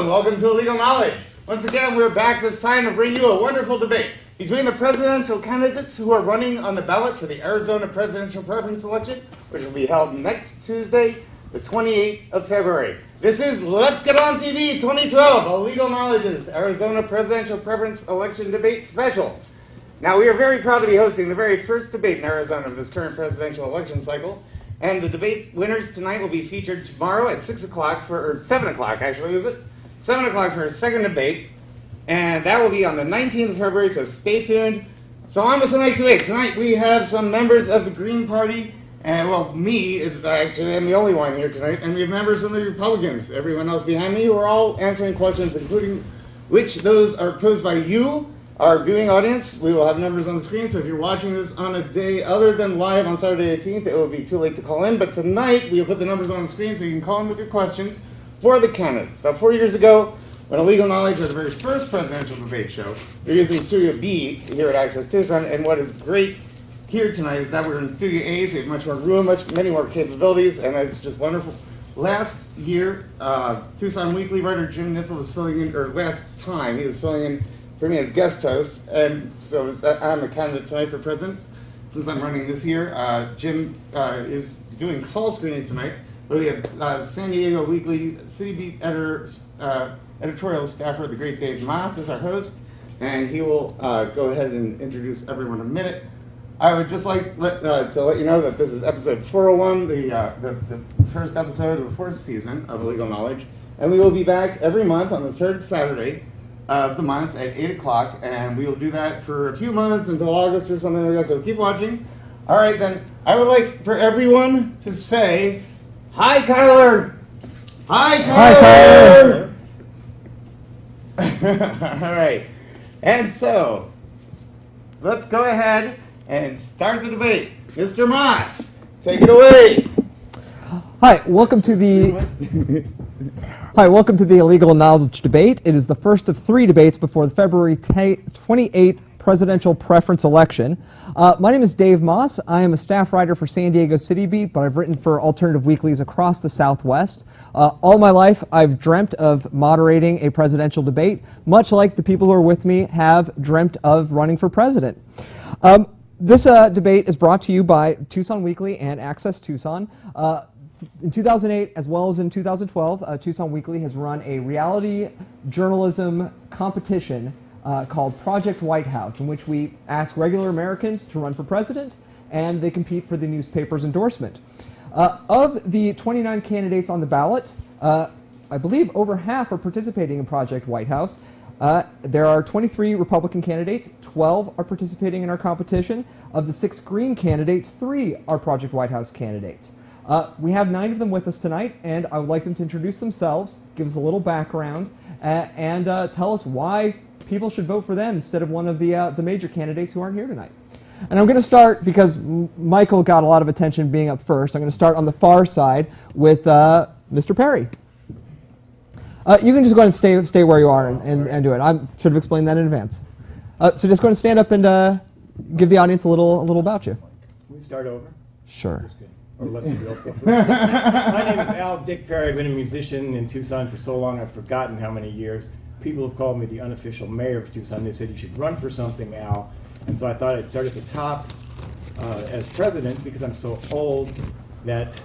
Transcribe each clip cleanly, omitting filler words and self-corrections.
and welcome to Legal Knowledge. Once again, we're back this time to bring you a wonderful debate between the presidential candidates who are running on the ballot for the Arizona presidential preference election, which will be held next Tuesday, the 28th of February. This is Let's Get On TV 2012, a Legal Knowledge's Arizona presidential preference election debate special. Now, we are very proud to be hosting the very first debate in Arizona of this current presidential election cycle. And the debate winners tonight will be featured tomorrow at 6 o'clock or 7 o'clock actually, is it? 7 o'clock for a second debate. And that will be on the 19th of February, so stay tuned. So on with tonight's debate. Tonight we have some members of the Green Party, and well, me is actually, I'm the only one here tonight, and we have members of the Republicans. Everyone else behind me who are all answering questions, including which those are posed by you, our viewing audience. We will have numbers on the screen, so if you're watching this on a day other than live on Saturday 18th, it will be too late to call in. But tonight, we'll put the numbers on the screen so you can call in with your questions for the candidates. Now, 4 years ago, when Legal Knowledge was the very first presidential debate show, we were using Studio B here at Access Tucson, and what is great here tonight is that we're in Studio A, so we have much more room, many more capabilities, and it's just wonderful. Last year, Tucson Weekly writer Jim Nitzel was filling in, or last time, he was filling in for me as guest host, and so I'm a candidate tonight for president. Since I'm running this year, Jim is doing call screening tonight. But we have San Diego Weekly City Beat editorial staffer, the great Dave Moss, is our host, and he will go ahead and introduce everyone in a minute. I would just like to let you know that this is episode 401, the first episode of the fourth season of Legal Knowledge, and we will be back every month on the third Saturday of the month at 8 o'clock, and we will do that for a few months until August or something like that, so keep watching. All right, then, I would like for everyone to say, hi, Kyler! Hi, Kyler! Hi, Kyler! All right, and so, let's go ahead and start the debate. Mr. Moss, take it away! Hi, welcome to the... Hi, welcome to the Illegal Knowledge Debate. It is the first of 3 debates before the February 28th presidential preference election. My name is Dave Moss. I am a staff writer for San Diego City Beat, but I've written for alternative weeklies across the Southwest. All my life, I've dreamt of moderating a presidential debate, much like the people who are with me have dreamt of running for president. This debate is brought to you by Tucson Weekly and Access Tucson. In 2008, as well as in 2012, Tucson Weekly has run a reality journalism competition called Project White House, in which we ask regular Americans to run for president, and they compete for the newspaper's endorsement. Of the 29 candidates on the ballot, I believe over half are participating in Project White House. There are 23 Republican candidates, 12 are participating in our competition. Of the 6 Green candidates, 3 are Project White House candidates. We have 9 of them with us tonight, and I would like them to introduce themselves, give us a little background, and tell us why people should vote for them instead of one of the major candidates who aren't here tonight. And I'm going to start, because Michael got a lot of attention being up first, I'm going to start on the far side with Mr. Perry. You can just go ahead and stay where you are and do it. I should have explained that in advance. So just go ahead and stand up and give the audience a little about you. Can we start over? Sure. Or let somebody else go first. My name is Al Dick Perry. I've been a musician in Tucson for so long I've forgotten how many years. People have called me the unofficial mayor of Tucson. They said you should run for something, Al. And so I thought I'd start at the top as president, because I'm so old that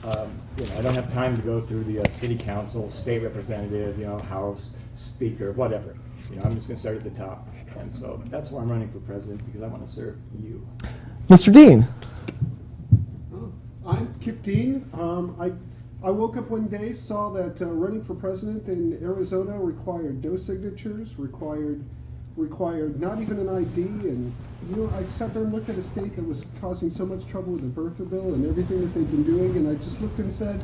I don't have time to go through the city council, state representative, House, speaker, whatever. I'm just going to start at the top. And so that's why I'm running for president, because I want to serve you. Mr. Dean. I'm Kip Dean. I woke up one day, saw that running for president in Arizona required no signatures, required not even an ID, and I sat there and looked at a state that was causing so much trouble with the birther bill and everything that they've been doing, and I just looked and said,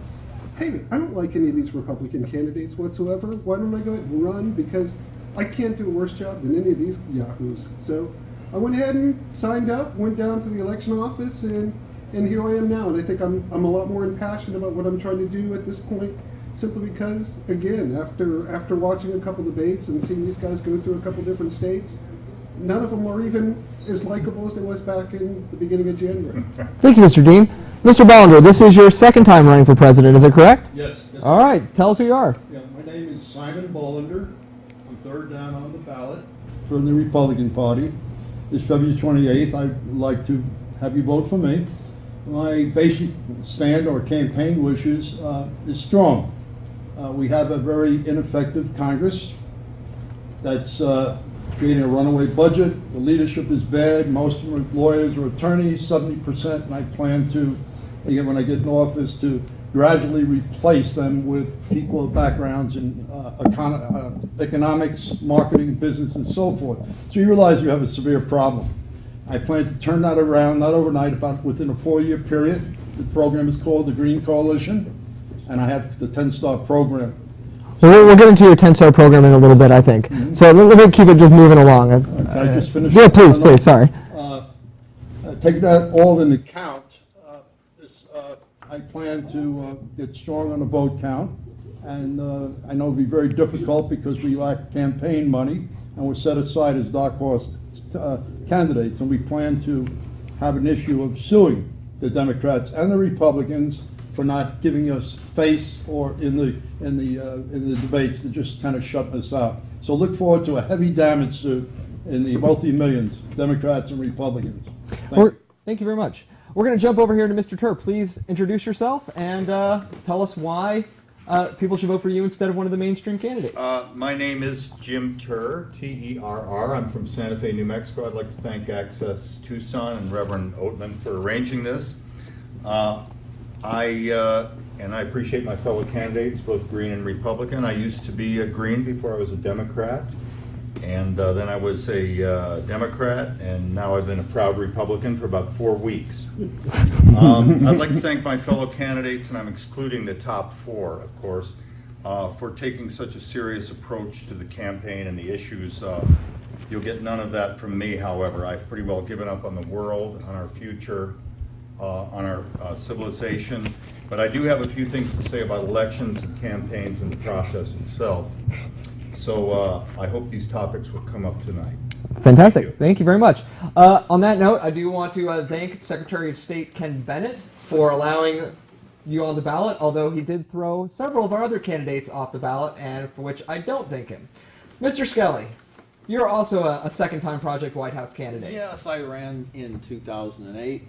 hey, I don't like any of these Republican candidates whatsoever. Why don't I go ahead and run? Because I can't do a worse job than any of these yahoos. So I went ahead and signed up, went down to the election office, and here I am now, and I think I'm a lot more impassioned about what I'm trying to do at this point, simply because, again, after watching a couple debates and seeing these guys go through a couple different states, none of them are even as likable as they was back in the beginning of January. Thank you, Mr. Dean. Mr. Bollinger, this is your second time running for president, is it correct? Yes. All right, tell us who you are. Yeah, my name is Simon Bollander. I'm third down on the ballot from the Republican Party. This February 28th, I'd like to have you vote for me. My basic stand or campaign wishes is strong. We have a very ineffective Congress that's creating a runaway budget. The leadership is bad. Most of them are lawyers or attorneys, 70%, and I plan to, again, when I get in office, to gradually replace them with people with backgrounds in economics, marketing, business, and so forth. So you realize you have a severe problem. I plan to turn that around, not overnight, about within a 4-year period. The program is called the Green Coalition, and I have the 10-star program. We'll get into your 10-star program in a little bit, I think. So let me keep it just moving along. Can I just finish? Yeah, please, sorry. Take that all into account. I plan to get strong on the vote count, and I know it'll be very difficult because we lack campaign money, and we're set aside as dark horse candidates, and we plan to have an issue of suing the Democrats and the Republicans for not giving us face or in the debates to just kind of shut us out. So look forward to a heavy damage suit in the multi-millions, Democrats and Republicans. Thank you very much. We're going to jump over here to Mr. Turr. Please introduce yourself and tell us why people should vote for you instead of one of the mainstream candidates. My name is Jim Turr, T-E-R-R. I'm from Santa Fe, New Mexico. I'd like to thank Access Tucson and Reverend Oatman for arranging this. I appreciate my fellow candidates, both Green and Republican. I used to be a Green before I was a Democrat, and then I was a Democrat, and now I've been a proud Republican for about 4 weeks. I'd like to thank my fellow candidates, and I'm excluding the top 4, of course, for taking such a serious approach to the campaign and the issues. You'll get none of that from me, however. I've pretty well given up on the world, on our future, on our civilization. But I do have a few things to say about elections and campaigns and the process itself. So I hope these topics will come up tonight. Fantastic. Thank you very much. On that note, I do want to thank Secretary of State Ken Bennett for allowing you on the ballot, although he did throw several of our other candidates off the ballot, and for which I don't thank him. Mr. Skelly, you're also a second-time Project White House candidate. Yes, I ran in 2008.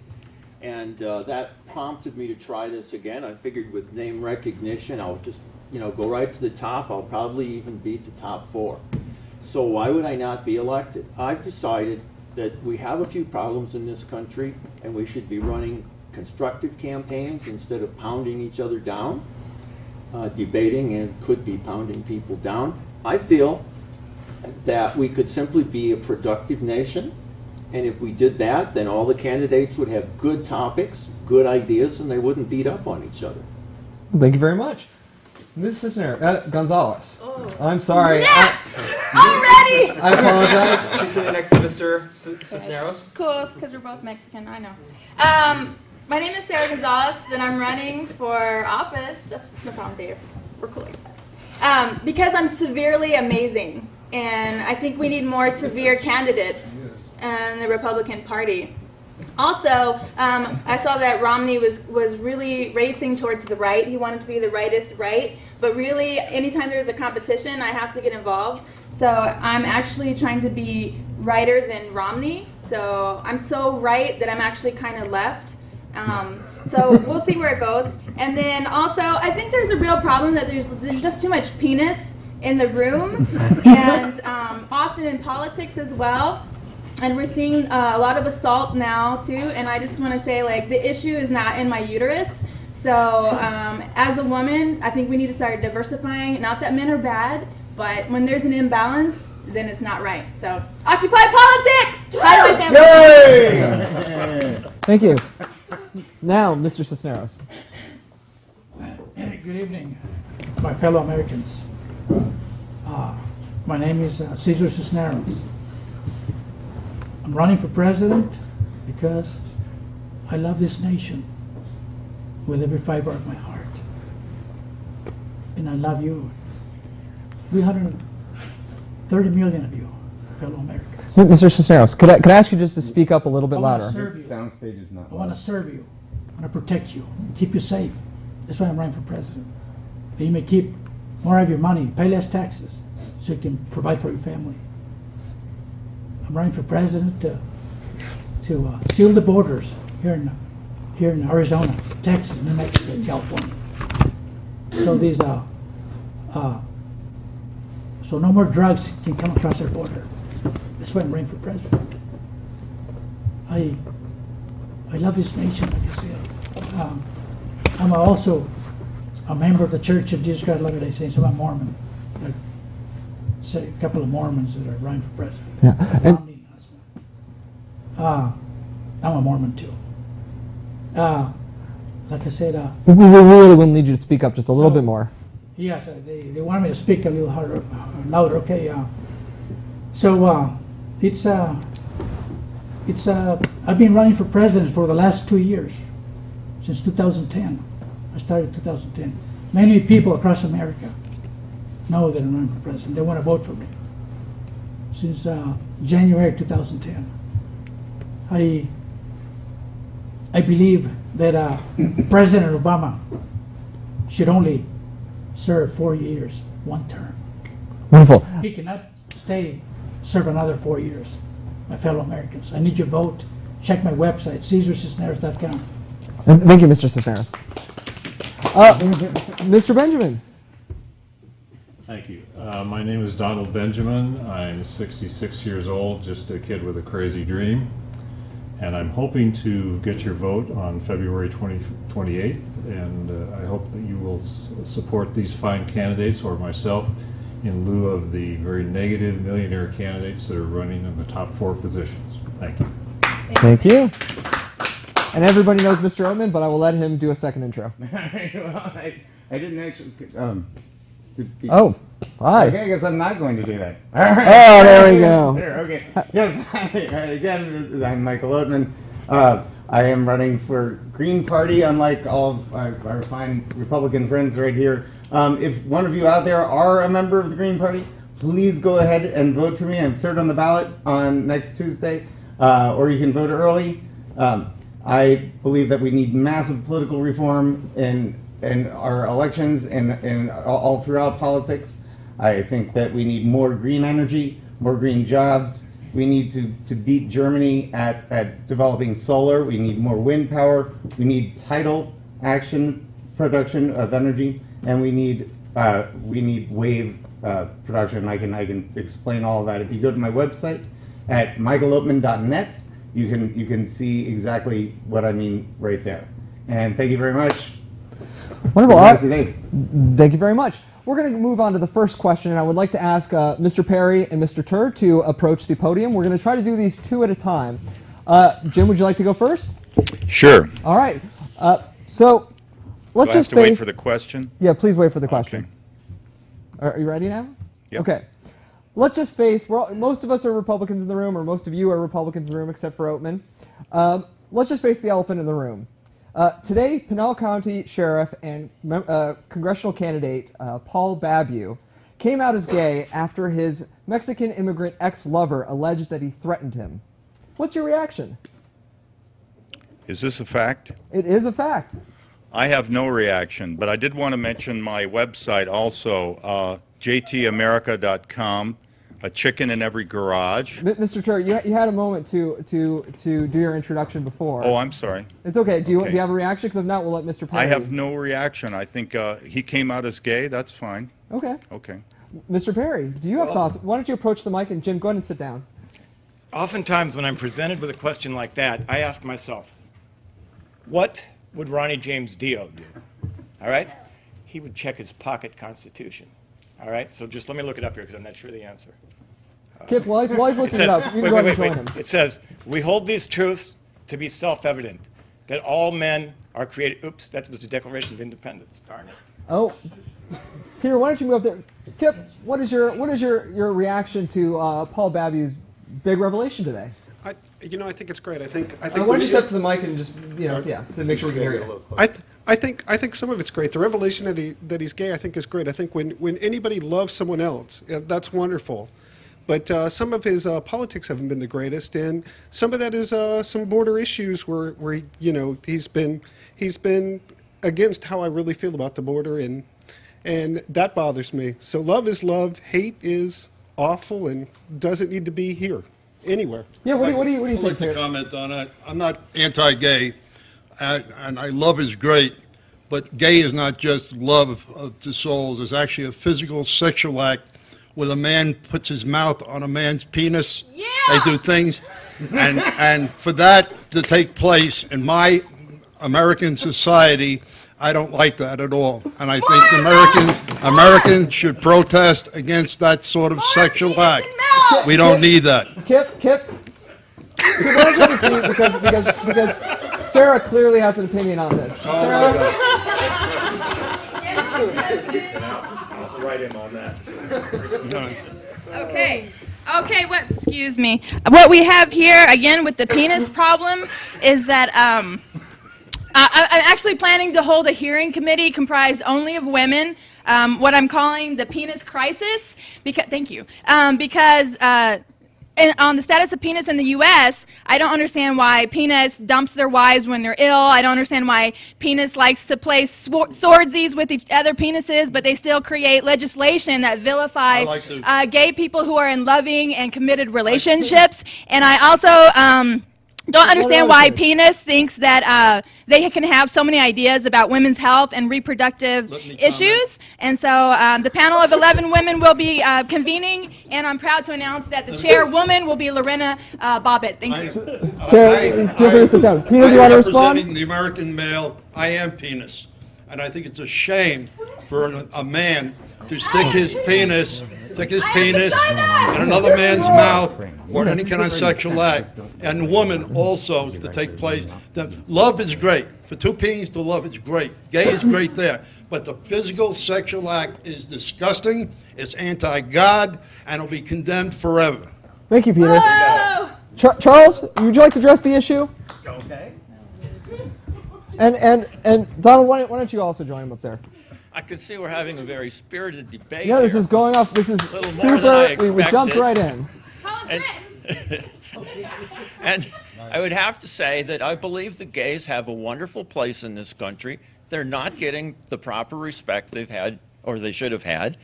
And that prompted me to try this again. I figured with name recognition, I'll just, go right to the top. I'll probably even beat the top 4. So why would I not be elected? I've decided that we have a few problems in this country, and we should be running constructive campaigns instead of pounding each other down, debating and could be pounding people down. I feel that we could simply be a productive nation. And if we did that, then all the candidates would have good topics, good ideas, and they wouldn't beat up on each other. Thank you very much. Ms. Gonzalez. Oh. I'm sorry. Yeah! Already! I apologize. She's sitting next to Mr. Cisneros. Cool, because we're both Mexican, I know. My name is Sarah Gonzalez, and I'm running for office. That's no problem, Dave. We're cool. Because I'm severely amazing, and I think we need more severe candidates in the Republican Party. Also, I saw that Romney was really racing towards the right. He wanted to be the rightest right, but really, anytime there's a competition, I have to get involved. So I'm actually trying to be righter than Romney. So I'm so right that I'm actually kind of left. So we'll see where it goes. And then also, I think there's a real problem that there's just too much penis in the room, and often in politics as well. And we're seeing a lot of assault now too, and I just want to say, like, the issue is not in my uterus. So as a woman, I think we need to start diversifying. Not that men are bad, but when there's an imbalance, then it's not right. So occupy politics! Hi to my family. Yay! Thank you. Now, Mr. Cisneros. Good evening, my fellow Americans. My name is Cesar Cisneros. I'm running for president because I love this nation with every fiber of my heart. And I love you. 330 million of you, fellow Americans. Mr. Cisneros, could I ask you just to speak up a little bit louder? Soundstage is not. I want to serve you. I want to protect you, keep you safe. That's why I'm running for president. that you may keep more of your money, pay less taxes, so you can provide for your family. I'm running for president to seal the borders here in Arizona, Texas, New Mexico, and California. So these so no more drugs can come across our border. That's why I'm running for president. I love this nation, like I said. I'm also a member of the Church of Jesus Christ of Latter-day Saints. I'm a Mormon. Like, say a couple of Mormons that are running for president. Yeah. And I'm a Mormon too. Like I said, we really will need you to speak up just a little bit more. yes, they want me to speak a little harder, louder. Okay. So I've been running for president for the last 2 years, since 2010. I started in 2010. Many people across America know that I'm running for president. They want to vote for me. Since January 2010. I believe that President Obama should only serve 4 years, one term. Wonderful. He cannot serve another 4 years. My fellow Americans, I need your vote. Check my website, CesarCisneros.com. And thank you, Mr. Cisneros. Mr. Benjamin. Thank you. My name is Donald Benjamin. I'm 66 years old, just a kid with a crazy dream. And I'm hoping to get your vote on February 28th. And I hope that you will support these fine candidates or myself in lieu of the very negative millionaire candidates that are running in the top 4 positions. Thank you. Thank you. And everybody knows Mr. Oatman, but I will let him do a second intro. Well, I didn't actually. Oh, hi. Okay, I guess I'm not going to do that. Oh, there we go. There, okay. Yes, again, I'm Michael Oatman. I am running for Green Party, unlike all of our fine Republican friends right here. If one of you out there are a member of the Green Party, please go ahead and vote for me. I'm third on the ballot on next Tuesday, or you can vote early. I believe that we need massive political reform in our elections and all throughout politics. I think that we need more green energy, more green jobs. We need to beat Germany at developing solar. We need more wind power. We need tidal action production of energy, and we need wave production. I can explain all of that. If you go to my website at michaeloatman.net, you can see exactly what I mean right there. And thank you very much. Wonderful. Today. Thank you very much. We're going to move on to the first question, and I would like to ask Mr. Perry and Mr. Tur to approach the podium. We're going to try to do these 2 at a time. Jim, would you like to go first? Sure. All right. So let's Do I have just to wait for the question? Yeah, please wait for the question. Okay. Are you ready now? Yep. Okay. Let's just face, most of us are Republicans in the room, or most of you are Republicans in the room except for Oatman. Let's just face the elephant in the room. Today, Pinal County Sheriff and congressional candidate Paul Babu came out as gay after his Mexican immigrant ex-lover alleged that he threatened him. What's your reaction? Is this a fact? It is a fact. I have no reaction, but I did want to mention my website also, jtamerica.com, a chicken in every garage. Mr. Tur, you had a moment to do your introduction before. Oh, I'm sorry. It's okay. Do you Okay. have a reaction? Because if not, we'll let Mr. Perry. I have no reaction. I think he came out as gay. That's fine. Okay. Okay. Mr. Perry, do you have thoughts? Why don't you approach the mic, and Jim, go ahead and sit down. Oftentimes when I'm presented with a question like that, I ask myself, what would Ronnie James Dio do? All right? He would check his pocket constitution. All right? So just let me look it up here because I'm not sure the answer. Kip, while he's looking it up, you can go ahead and join him. It says, we hold these truths to be self-evident, that all men are created. Oops, that was the Declaration of Independence. Darn it. Oh, Peter, why don't you move up there? Kip, what is your reaction to Paul Babu's big revelation today? I think it's great. I think. Why don't you step to the mic and just, so make sure we can hear you. I think some of it's great. The revelation that he's gay, I think, is great. I think when anybody loves someone else, that's wonderful. But some of his politics haven't been the greatest, and some of that is some border issues where he's been against how I really feel about the border, and And that bothers me. So love is love, hate is awful and doesn't need to be here, anywhere. Yeah, what do you I'd think? like to Terry? comment on it. I'm not anti-gay, and love is great, but gay is not just love to souls. It's actually a physical, sexual act where a man puts his mouth on a man's penis. Yeah! They do things, and for that to take place in my American society, I don't like that at all. And I think Americans should protest against that sort of sexual act. We don't need that. Kip, why don't you have a seat because Sarah clearly has an opinion on this. Oh, Sarah? I'll write him on that. Okay, excuse me. What we have here, again, with the penis problem is that I'm actually planning to hold a hearing committee comprised only of women, what I'm calling the penis crisis, thank you, because on the status of penis in the U.S., I don't understand why penis dumps their wives when they're ill. I don't understand why penis likes to play swordsies with each other penises, but they still create legislation that vilify gay people who are in loving and committed relationships. And I also don't understand why penis thinks that they can have so many ideas about women's health and reproductive issues. And so the panel of 11 women will be convening, and I'm proud to announce that the chairwoman will be Lorena Bobbitt. Thank you. Sarah, feel free to sit down. Peter, do you want to respond? Representing the American male, I am penis. And I think it's a shame for a man to stick his penis in another man's mouth or any kind of sexual act. And woman also to take place. Love is great. For two beings to love, it's great. Gay is great there. But the physical sexual act is disgusting, it's anti-God, and it'll be condemned forever. Thank you, Peter. Charles, would you like to address the issue? Okay. And Donald, why don't you also join him up there? I can see we're having a very spirited debate. Yeah, this here. is going off. This is little more than I super. We jumped expected. right in. And I would have to say that I believe the gays have a wonderful place in this country. They're not getting the proper respect they've had, or they should have had.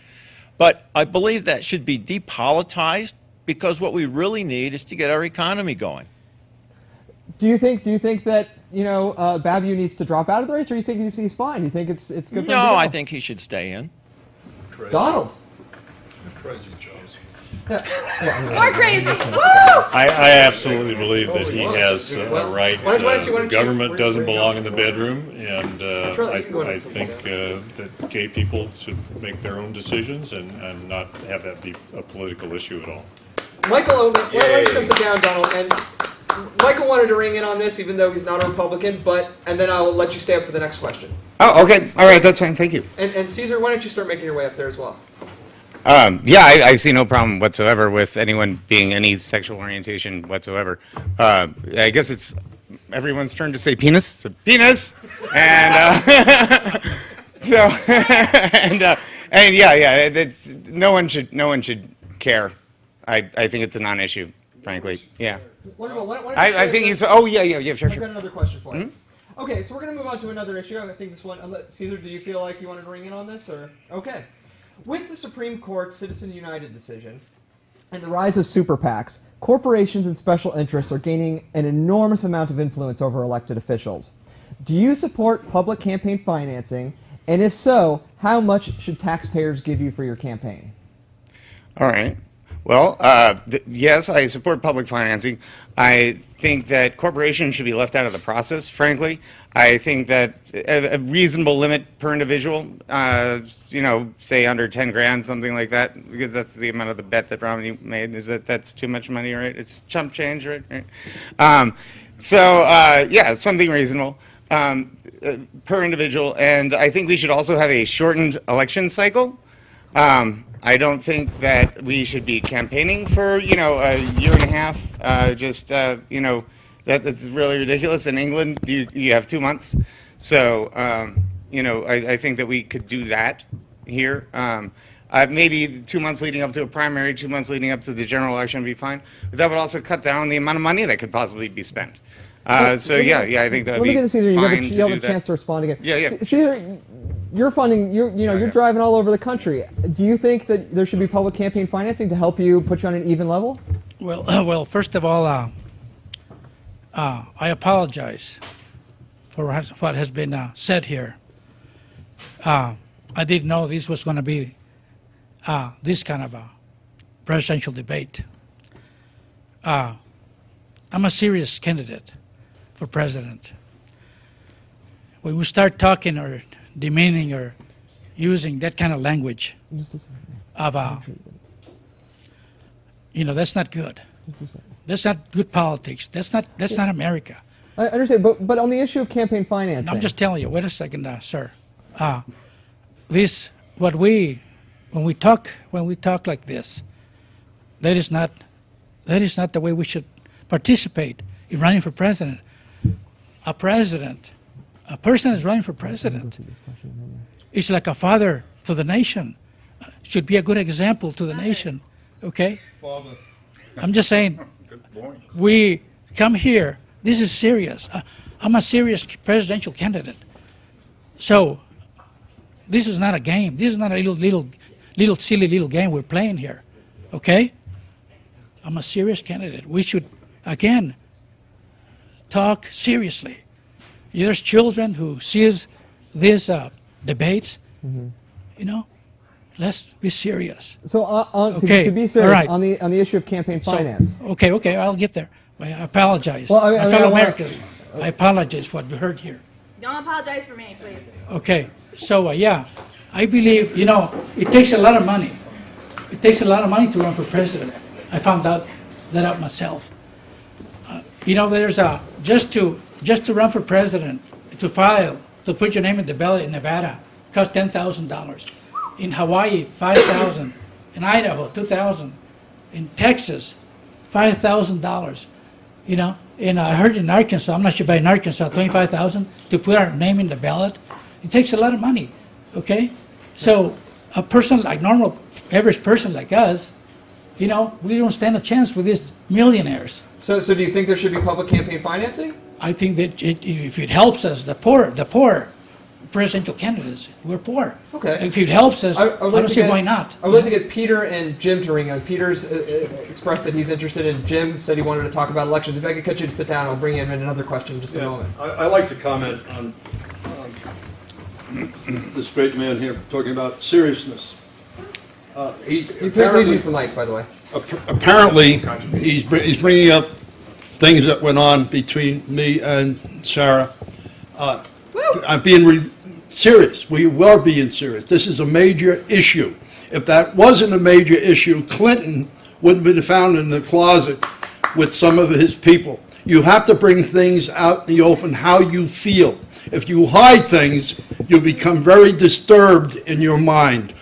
But I believe that should be depolitized, because what we really need is to get our economy going. Do you think that Babu needs to drop out of the race, or do you think he's fine? Do you think it's good for him? No, I think he should stay in. Donald. Crazy, Charles. More crazy. Woo! I absolutely believe that he has a right. The government doesn't belong in the bedroom, and I think that gay people should make their own decisions and not have that be a political issue at all. Michael, why don't you come sit down, Donald? And Michael wanted to ring in on this, even though he's not a Republican, and then I'll let you stay up for the next question. Oh, okay. All right, that's fine. Thank you. And Caesar, why don't you start making your way up there as well? Yeah, I see no problem whatsoever with anyone being any sexual orientation whatsoever. I guess it's everyone's turn to say penis. So penis, and so and yeah, it's no one should care. I think it's a non-issue, frankly. Yeah. I think he's. Oh yeah, sure. I've got another question for you. Okay, so we're going to move on to another issue. I think this one. Caesar, do you feel like you wanted to ring in on this, or okay? With the Supreme Court's Citizen United decision and the rise of super PACs, corporations and special interests are gaining an enormous amount of influence over elected officials. Do you support public campaign financing? And if so, how much should taxpayers give you for your campaign? All right. Well, yes, I support public financing. I think that corporations should be left out of the process, frankly. I think that a reasonable limit per individual, say under 10 grand, something like that, because that's the amount of the bet that Romney made, is that's too much money, right? It's chump change, right? Yeah, something reasonable per individual. And I think we should also have a shortened election cycle. I don't think that we should be campaigning for, a year and a half. That's really ridiculous. In England, you have 2 months. So, I think that we could do that here. Maybe 2 months leading up to a primary, 2 months leading up to the general election would be fine. But that would also cut down the amount of money that could possibly be spent. I think that would be fine to do that. You have a chance to respond again. Yeah. Caesar, you're funding, you're driving all over the country. Do you think that there should be public campaign financing to help you put you on an even level? Well, first of all, I apologize for what has been said here. I didn't know this was going to be this kind of a presidential debate. I'm a serious candidate for president. When we start talking or demeaning or using that kind of language of that's not good. That's not good politics. That's not America. I understand, but on the issue of campaign financing, I'm just telling you. Wait a second, sir. When we talk like this, that is not the way we should participate in running for president. A person is running for president. It's like a father to the nation. Should be a good example to the nation. Okay? Father. I'm just saying. Good point. We come here. This is serious. I'm a serious presidential candidate. So this is not a game. This is not a little silly little game we're playing here. Okay? I'm a serious candidate. We should, again, talk seriously. There's children who sees these debates. Let's be serious. So to be serious, right. on the issue of campaign finance. Okay, I'll get there. I apologize. Well, My fellow Americans, I apologize for what we heard here. Don't apologize for me, please. Okay, so yeah, I believe, it takes a lot of money. It takes a lot of money to run for president. I found that out myself. There's just to run for president, to put your name in the ballot in Nevada, costs $10,000. In Hawaii, $5,000. In Idaho, $2,000. In Texas, $5,000. And I heard in Arkansas, I'm not sure about in Arkansas, $25,000 to put our name in the ballot. It takes a lot of money. Okay, so a person like average person like us, we don't stand a chance with these millionaires. So do you think there should be public campaign financing? I think that if it helps us, the poor presidential candidates, we're poor. Okay. If it helps us, I don't see why not. I would like to get Peter and Jim to ring on. Peter's expressed that he's interested, and Jim said he wanted to talk about elections. If I could get you to sit down, I'll bring in another question in just a moment. I like to comment on this great man here talking about seriousness. Please use the mic, by the way. Apparently, he's bringing up things that went on between me and Sarah. I'm being serious. We are being serious. This is a major issue. If that wasn't a major issue, Clinton wouldn't have been found in the closet with some of his people. You have to bring things out in the open how you feel. If you hide things, you become very disturbed in your mind.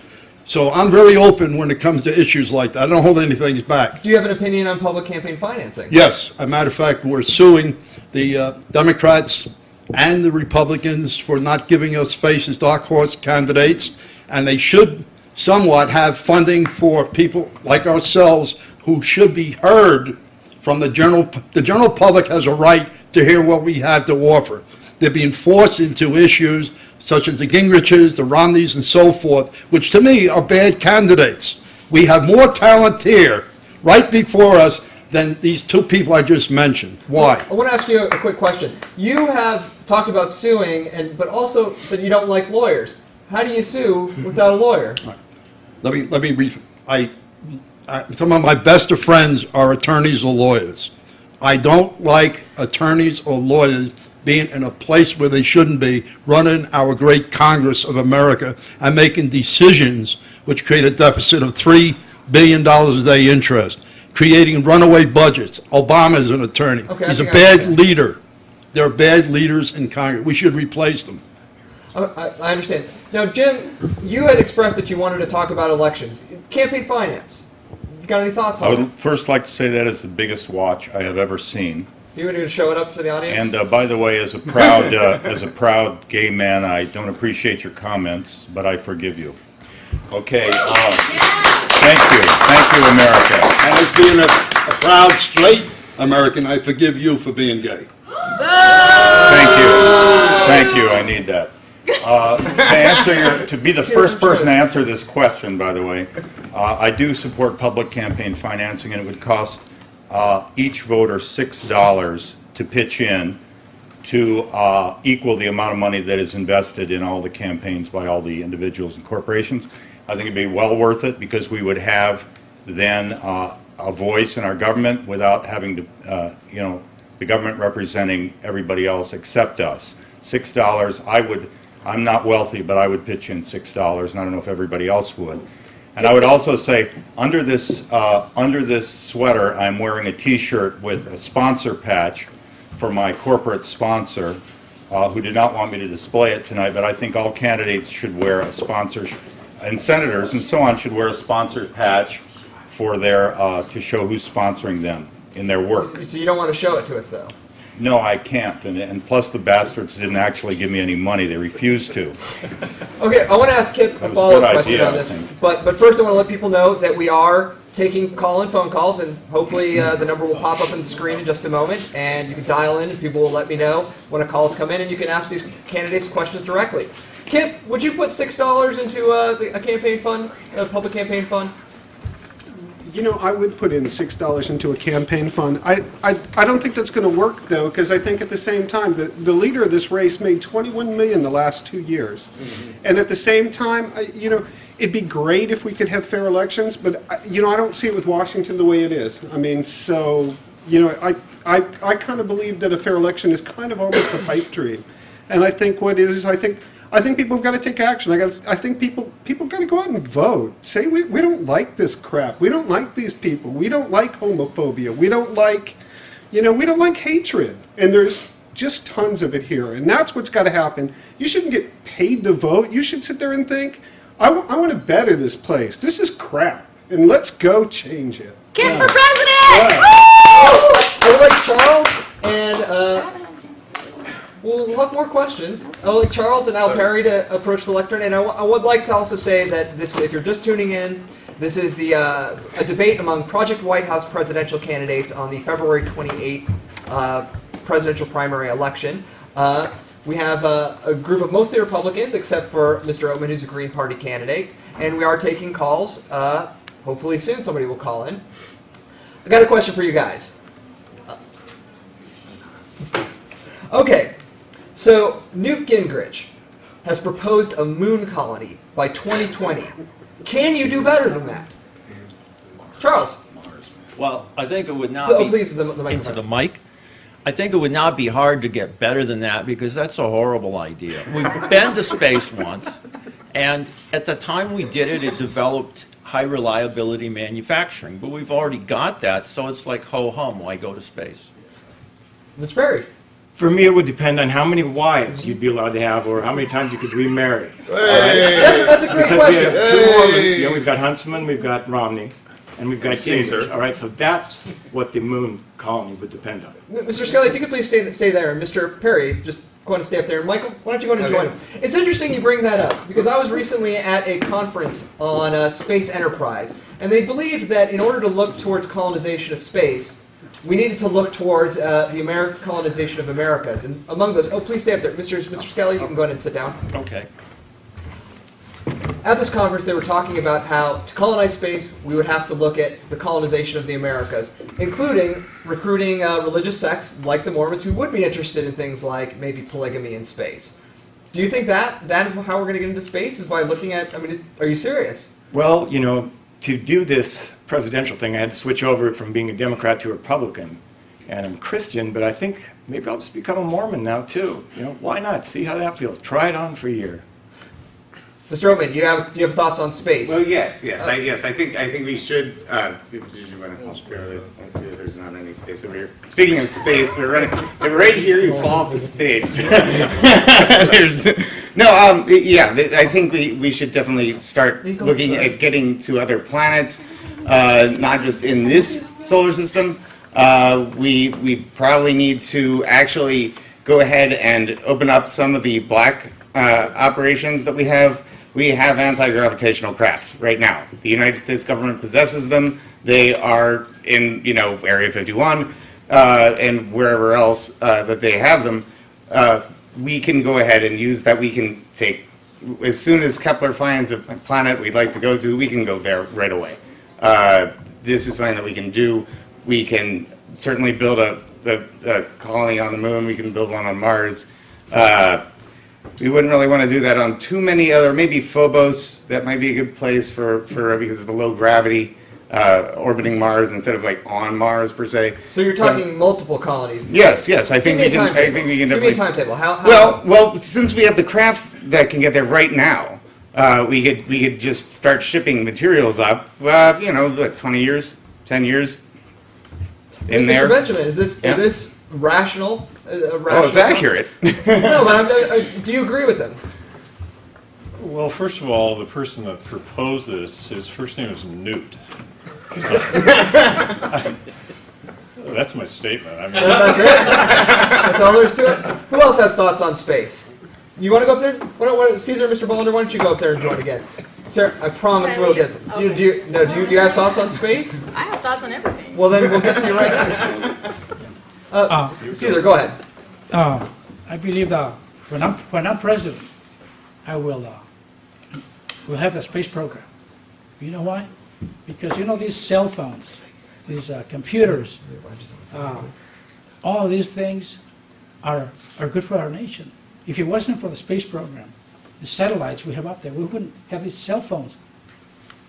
So I'm very open when it comes to issues like that. I don't hold anything back. Do you have an opinion on public campaign financing? Yes. As a matter of fact, we're suing the Democrats and the Republicans for not giving us faces, dark horse candidates, and they should somewhat have funding for people like ourselves who should be heard from the general public has a right to hear what we have to offer. They're being forced into issues such as the Gingriches, the Romneys, and so forth, which to me are bad candidates. We have more talent here right before us than these two people I just mentioned. Why? I want to ask you a quick question. You have talked about suing, but also that you don't like lawyers. How do you sue without a lawyer? Let me brief. Some of my best of friends are attorneys or lawyers. I don't like attorneys or lawyers being in a place where they shouldn't be, running our great Congress of America and making decisions which create a deficit of $3 billion a day interest, creating runaway budgets. Obama is an attorney. Okay, he's a bad leader. There are bad leaders in Congress. We should replace them. I understand. Now, Jim, you had expressed that you wanted to talk about elections. Campaign finance. You got any thoughts on I it? would first like to say that is the biggest watch I have ever seen. You want to show it up for the audience? And by the way, as a proud gay man, I don't appreciate your comments, but I forgive you. Okay. Thank you, America. And as being a proud straight American, I forgive you for being gay. Thank you. I need that. To be the first person to answer this question, by the way, I do support public campaign financing, and it would cost each voter $6 to pitch in to equal the amount of money that is invested in all the campaigns by all the individuals and corporations. I think it'd be well worth it, because we would have then a voice in our government without having to, the government representing everybody else except us. $6, I'm not wealthy, but I would pitch in $6, and I don't know if everybody else would. And I would also say, under this sweater, I'm wearing a T-shirt with a sponsor patch for my corporate sponsor, who did not want me to display it tonight, but I think all candidates should wear a sponsor, and senators and so on should wear a sponsor patch for their, to show who's sponsoring them in their work. So you don't want to show it to us, though? No, I can't, and plus the bastards didn't actually give me any money. They refused to. Okay, I want to ask Kip a follow-up question on this. But first I want to let people know that we are taking call-in phone calls, and hopefully the number will pop up on the screen in just a moment, and you can dial in and people will let me know when a call has come in, and you can ask these candidates questions directly. Kip, would you put $6 into a campaign fund, a public campaign fund? You know, I would put in $6 into a campaign fund. I don't think that's going to work, though, because I think at the same time, the leader of this race made $21 million the last 2 years. And at the same time, it'd be great if we could have fair elections, but, I don't see it with Washington the way it is. I mean, so, I kind of believe that a fair election is kind of almost a pipe dream. And I think what it is, I think people have got to take action. I think people got to go out and vote. Say we don't like this crap. We don't like these people. We don't like homophobia. We don't like, we don't like hatred. And there's just tons of it here. And that's what's got to happen. You shouldn't get paid to vote. You should sit there and think, I want to better this place. This is crap. And let's go change it. Kip for president! Yeah. I would like Charles and we'll have more questions. I would like Charles and Al Perry to approach the lectern, and I would like to also say that this, if you're just tuning in, this is a debate among Project White House presidential candidates on the February 28th presidential primary election. We have a group of mostly Republicans, except for Mr. Oatman, who's a Green Party candidate, and we are taking calls. Hopefully soon somebody will call in. I got a question for you guys. Okay. So, Newt Gingrich has proposed a moon colony by 2020. Can you do better than that? Charles? Well, I think it would not be... Please, the into the mic. I think it would not be hard to get better than that, because that's a horrible idea. We've been to space once, and at the time we did it, it developed high reliability manufacturing. But we've already got that, so it's like ho-hum, why go to space? Mr. Perry? For me, it would depend on how many wives you'd be allowed to have, or how many times you could remarry. Hey. That's a great because question. We have two Mormons. We've got Huntsman, we've got Romney, and we've got Caesar. Gingrich. All right, so that's what the moon colony would depend on. Mr. Scully, if you could please stay there, and Mr. Perry, just go and stay up there. Michael, why don't you go and join him? It's interesting you bring that up, because I was recently at a conference on space enterprise, and they believed that in order to look towards colonization of space, we needed to look towards the colonization of Americas. And among those, please stay up there. Mr. Scully, you can go ahead and sit down. Okay. At this conference, they were talking about how to colonize space, we would have to look at the colonization of the Americas, including recruiting religious sects like the Mormons who would be interested in things like maybe polygamy in space. Do you think that is how we're going to get into space, is by looking at, are you serious? Well, to do this presidential thing, I had to switch over from being a Democrat to a Republican. And I'm Christian, but I think maybe I'll just become a Mormon now, too. Why not? See how that feels. Try it on for a year. Mr. Oatman, you have thoughts on space? Well, yes. I think we should. Did you want to spare? There's not any space over here. Speaking of space, we're running. If right here, you fall off the stage. I think we should definitely start looking at getting to other planets, not just in this solar system. We probably need to actually go ahead and open up some of the black operations that we have. We have anti-gravitational craft right now. The United States government possesses them. They are in, Area 51 and wherever else that they have them. we can go ahead and use that. We can take, as soon as Kepler finds a planet we'd like to go to, we can go there right away. This is something that we can do. We can certainly build a colony on the moon. We can build one on Mars. We wouldn't really want to do that on too many other, maybe Phobos, that might be a good place for because of the low gravity, orbiting Mars instead of like on Mars per se. So you're talking multiple colonies? Yes, I think we can. I think we can definitely. Give me a timetable. How? Well, since we have the craft that can get there right now, we could just start shipping materials up. 20 years, 10 years, in there. Mr. Benjamin, is this rational? Well, it's accurate. No, but do you agree with him? Well, first of all, the person that proposed this, his first name is Newt. So, that's my statement. I mean, that's it. That's all there is to it. Who else has thoughts on space? You want to go up there? Caesar, Mr. Bolander, why don't you go up there and join again? Sir, I promise we'll get. Do you have thoughts on space? I have thoughts on everything. Well, then we'll get to you right now. Caesar, go ahead. I believe that when I'm president, I will we'll have a space program. You know why? Because these cell phones, these computers, all these things are good for our nation. If it wasn't for the space program, the satellites we have up there, we wouldn't have these cell phones,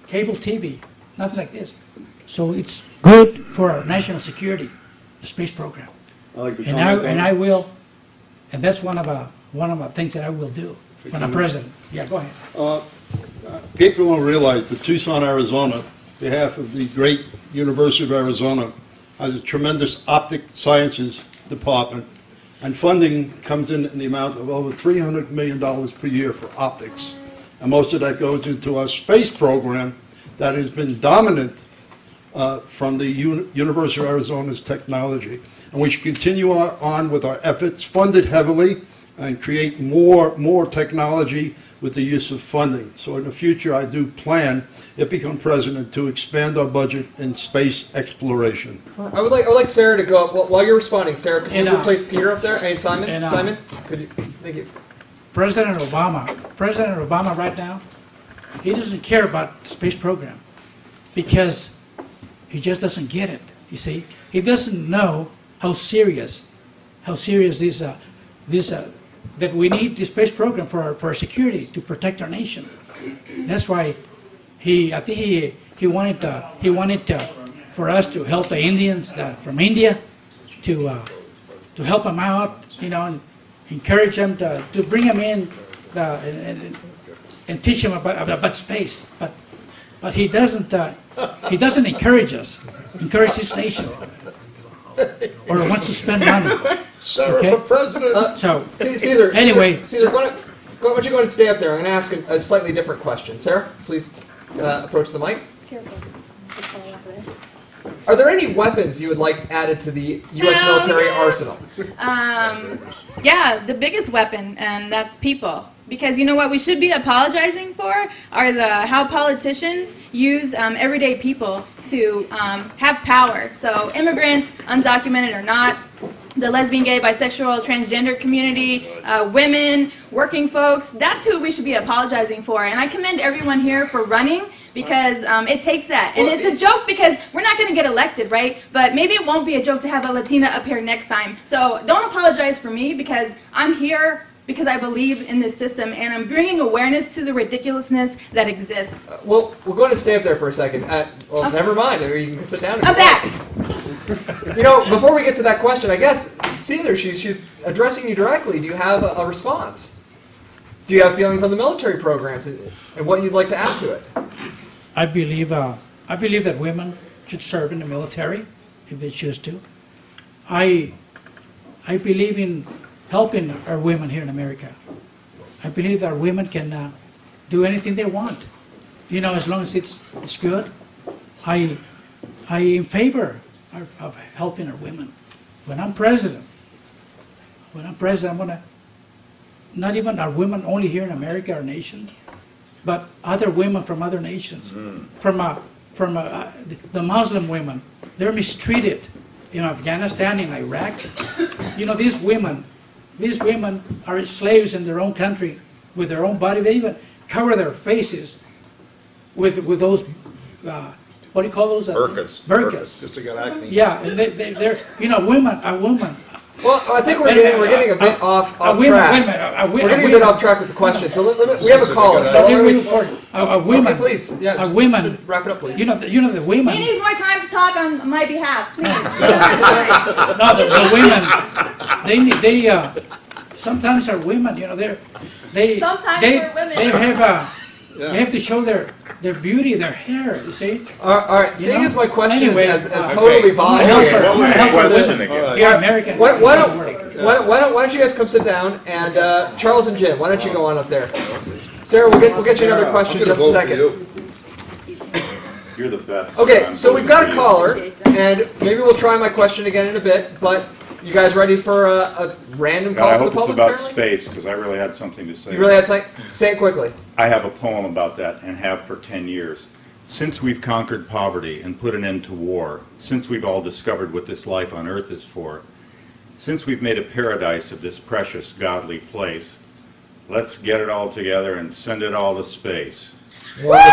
cable TV, nothing like this. So it's good for our national security, the space program. And that's one of the things that I will do when I'm president. Yeah, go ahead. People don't realize that Tucson, Arizona, on behalf of the great University of Arizona, has a tremendous optic sciences department, and funding comes in the amount of over $300 million per year for optics. And most of that goes into our space program that has been dominant from the University of Arizona's technology. And we should continue on with our efforts, fund it heavily, and create more technology with the use of funding. So in the future, I do plan, if become president, to expand our budget in space exploration. I would like Sarah to go up. While you're responding, Sarah, could you replace Peter up there? And Simon? Simon? Could you? Thank you. President Obama right now, he doesn't care about the space program because he just doesn't get it, you see. He doesn't know how serious that we need the space program for our security to protect our nation. That's why I think he wanted for us to help the Indians from India to help them out, and encourage them to bring them in and teach them about space. But he doesn't encourage this nation, or wants to spend money. Sarah for president. So Caesar. Anyway, Caesar, why don't you go ahead and stay up there? I'm going to ask a slightly different question. Sarah, please approach the mic. Are there any weapons you would like added to the U.S. military arsenal? Yeah, the biggest weapon, and that's people. Because you know what we should be apologizing for are how politicians use everyday people to have power. So immigrants, undocumented or not, the lesbian, gay, bisexual, transgender community, women, working folks, that's who we should be apologizing for. And I commend everyone here for running because it takes that. And it's a joke because we're not going to get elected, right? But maybe it won't be a joke to have a Latina up here next time. So don't apologize for me because I'm here because I believe in this system and I'm bringing awareness to the ridiculousness that exists. Well, we're going to stay up there for a second. Well, never mind. You can sit down. I'm back. Before we get to that question, I guess, Caesar, she's addressing you directly. Do you have a response? Do you have feelings on the military programs and what you'd like to add to it? I believe that women should serve in the military if they choose to. I believe in helping our women here in America. I believe our women can do anything they want, as long as it's good. I in favor of helping our women. When I'm president, I'm gonna not even our women only here in America, our nation, but other women from other nations, from the Muslim women. They're mistreated in Afghanistan, in Iraq. These women these women are slaves in their own country with their own body. They even cover their faces with those, what do you call those? Burkas. Burkas. Just to get acne. Yeah, and they're, you know, a woman. Well, I think we're getting a bit off track. Wait a minute, We're getting a bit off track with the question. So we have a caller. So a woman. Okay, please. Yeah, a woman. Wrap it up, please. You know the women. He needs more time to talk on my behalf, please. No, the women. They sometimes are women. You know, they Sometimes we're women. They have to show their beauty, their hair. You see. All right. Seeing as my question Anyway, is totally biased. What was the question again? You're American. Why don't you guys come sit down, and Charles and Jim, why don't you go on up there? Sarah, we'll get you another question in just a second. You're the best. Okay, so we've got a caller, and maybe we'll try my question again in a bit, but you guys ready for a random call I to the hope it's public? about apparently? space, because I really had something to say. You really had something? Say it quickly. I have a poem about that, and have for 10 years. Since we've conquered poverty and put an end to war, since we've all discovered what this life on earth is for, since we've made a paradise of this precious godly place, let's get it all together and send it all to space. That's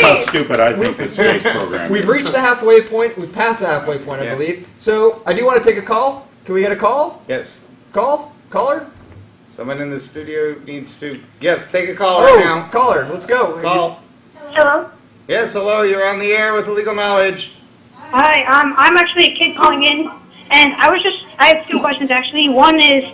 how stupid I think the space program is. We've reached the halfway point. We've passed the halfway point, I believe. So I do want to take a call. Can we get a call? Yes. Call? Caller? Someone in the studio needs to. Yes, take a call Oh, right now. caller. Let's go. Call. Hello. Yes, hello. You're on the air with Illegal Knowledge. Hi, I'm actually a kid calling in, and I have two questions actually. One is,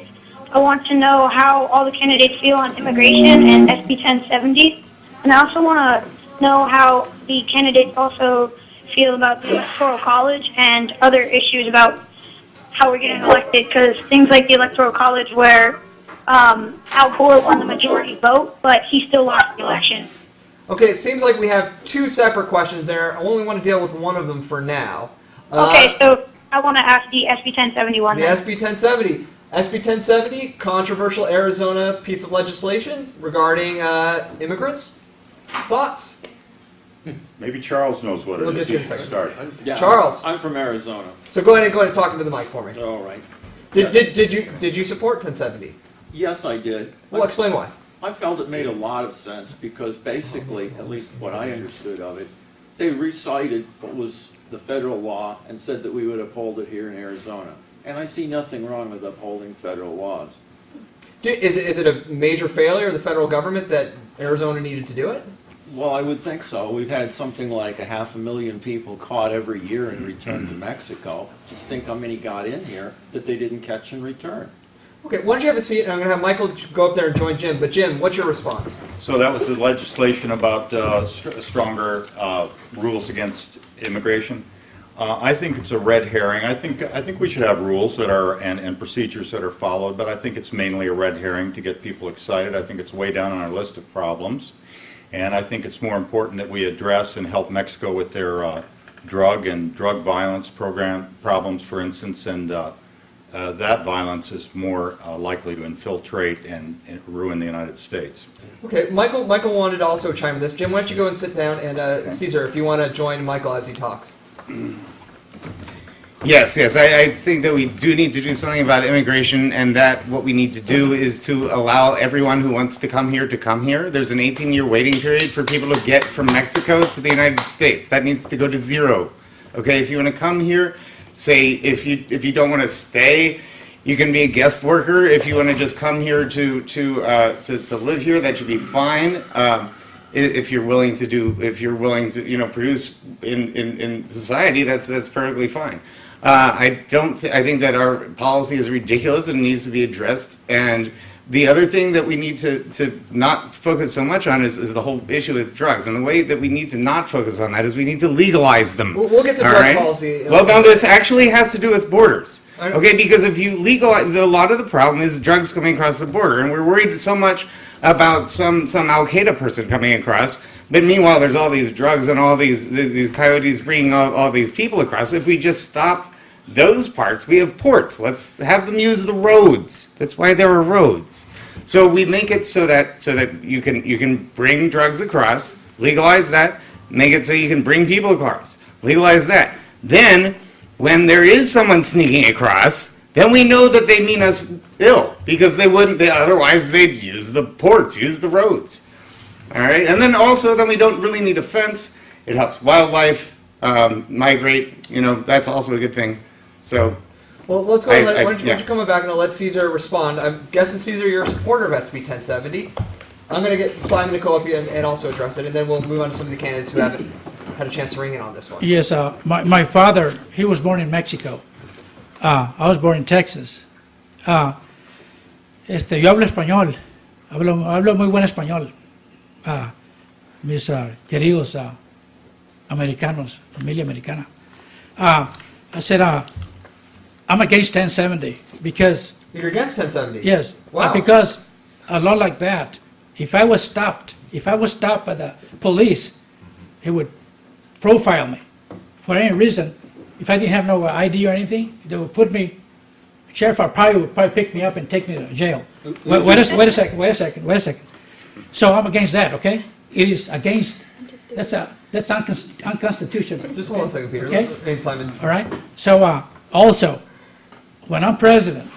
I want to know how all the candidates feel on immigration and SB 1070, and I also want to know how the candidates also feel about the Electoral College and other issues about how we're getting elected, because things like the Electoral College where Al Gore won the majority vote, but he still lost the election. Okay, it seems like we have two separate questions there. I only want to deal with one of them for now. Okay, so I want to ask the SB 1071. The SB 1070. SB 1070, controversial Arizona piece of legislation regarding immigrants. Thoughts? Maybe Charles knows what We'll it is. get you He in a should second. start. Yeah, Charles. I'm from Arizona. So go ahead and talk into the mic for me. All right. Did you support 1070? Yes, I did. Well, explain why. I felt it made a lot of sense because basically, at least what I understood of it, they recited what was the federal law and said that we would uphold it here in Arizona. And I see nothing wrong with upholding federal laws. Is it a major failure of the federal government that Arizona needed to do it? Well, I would think so. We've had something like 500,000 people caught every year and returned to Mexico. Just think how many got in here that they didn't catch and return. Okay, why don't you have a seat, and I'm going to have Michael go up there and join Jim. But Jim, what's your response? So that was the legislation about stronger rules against immigration. I think it's a red herring. I think we should have rules that are and procedures that are followed, but I think it's mainly a red herring to get people excited. I think it's way down on our list of problems, and I think it's more important that we address and help Mexico with their drug violence problems, for instance, and that violence is more likely to infiltrate and ruin the United States. Okay, Michael wanted to also chime in this. Jim, why don't you go and sit down, and Caesar, if you want to join Michael as he talks. Yes, I think that we do need to do something about immigration, and that what we need to do is to allow everyone who wants to come here to come here. There's an 18-year waiting period for people to get from Mexico to the United States. That needs to go to 0. Okay, if you want to come here, say if you don't want to stay, you can be a guest worker. If you want to just come here to live here, that should be fine. If you're willing to produce in society, that's perfectly fine. I think that our policy is ridiculous and needs to be addressed. And the other thing that we need to not focus so much on is the whole issue with drugs. And the way that we need to not focus on that is we need to legalize them. We'll get to drug policy. Well, no, this actually has to do with borders. Okay, because if you legalize, a lot of the problem is drugs coming across the border, and we're worried so much about some Al Qaeda person coming across. But meanwhile, there's all these drugs and all these the coyotes bringing all these people across. If we just stop those parts, we have ports. Let's have them use the roads. That's why there are roads. So we make it so that you can bring drugs across, legalize that, make it so you can bring people across, legalize that. Then, when there is someone sneaking across, then we know that they mean us ill, because they wouldn't, otherwise they'd use the ports, use the roads. All right, and then also, then we don't really need a fence. It helps wildlife migrate, you know, that's also a good thing. So, Well, let's go ahead. Why don't yeah. you come back and I'll let Caesar respond. I'm guessing, Caesar, you're a supporter of SB 1070. I'm going to get Simon to go up here and also address it, and then we'll move on to some of the candidates who haven't had a chance to ring in on this one. Yes, my father, he was born in Mexico. I was born in Texas. Yo hablo español. Hablo muy buen español. Mis queridos americanos, familia americana. I said, I'm against 1070 because... You're against 1070? Yes. Wow. Because a law like that, if I was stopped by the police, he would profile me for any reason. If I didn't have no ID or anything, they would put me, sheriff would probably pick me up and take me to jail. Wait a second. So I'm against that, okay? It is against, that's unconstitutional. Just hold on a second, Peter. Okay? Hey, Simon. All right? So also, when I'm president,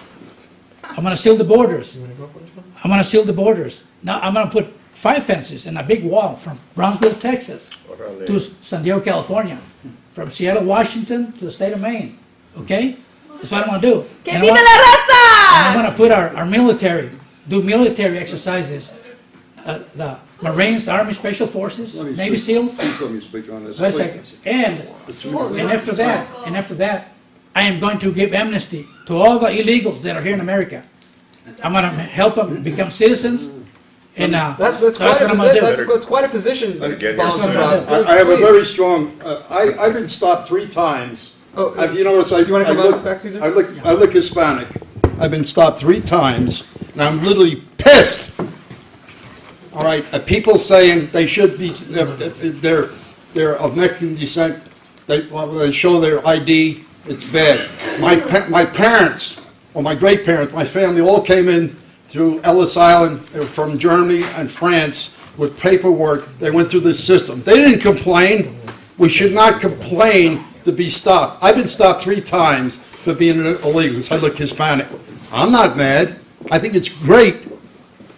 I'm going to seal the borders. I'm going to seal the borders. Now I'm going to put 5 fences and a big wall from Brownsville, Texas, to San Diego, California, from Seattle, Washington, to the state of Maine. Okay? That's what I'm going to do. Que And viva la I'm raza! going to put our military, do military exercises. The Marines, Army Special Forces, Navy SEALs. Let me speak on this. Wait a second. And after that, I am going to give amnesty to all the illegals that are here in America. I'm going to help them become citizens. And That's what I'm going to do. that's quite a position. That's what I'm going to do. I have a very strong, I've been stopped 3 times. Oh, Have you noticed, do you want to come back, Caesar? I look Hispanic. I've been stopped 3 times, and I'm literally pissed. All right, people saying they should be, they're of Mexican descent, they show their ID, it's bad. My parents, or my great parents, my family all came in through Ellis Island. They were from Germany and France with paperwork. They went through this system. They didn't complain. We should not complain to be stopped. I've been stopped 3 times for being illegal. I look Hispanic. I'm not mad. I think it's great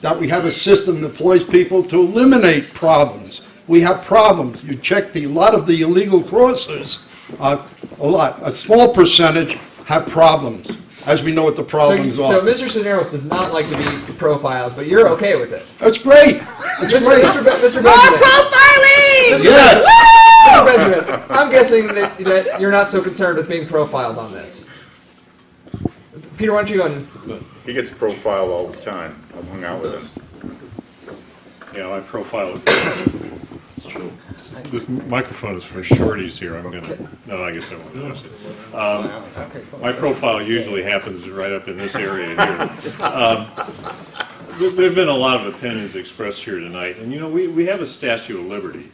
that we have a system that employs people to eliminate problems. We have problems. You check a lot of the illegal crossers, a small percentage have problems, as we know what the problems So are. Mr. Cisneros does not like to be profiled, but you're okay with it. That's great. It's great. Mr. More Benjamin. profiling! Yes. Mr. Benjamin, I'm guessing that you're not so concerned with being profiled on this. Peter, why don't you go and... He gets profiled all the time. I've hung out with him. Yeah, my profile. This microphone is for shorties here. I'm gonna. No, I guess I won't use it. My profile usually happens right up in this area here. There have been a lot of opinions expressed here tonight, and you know we have a Statue of Liberty.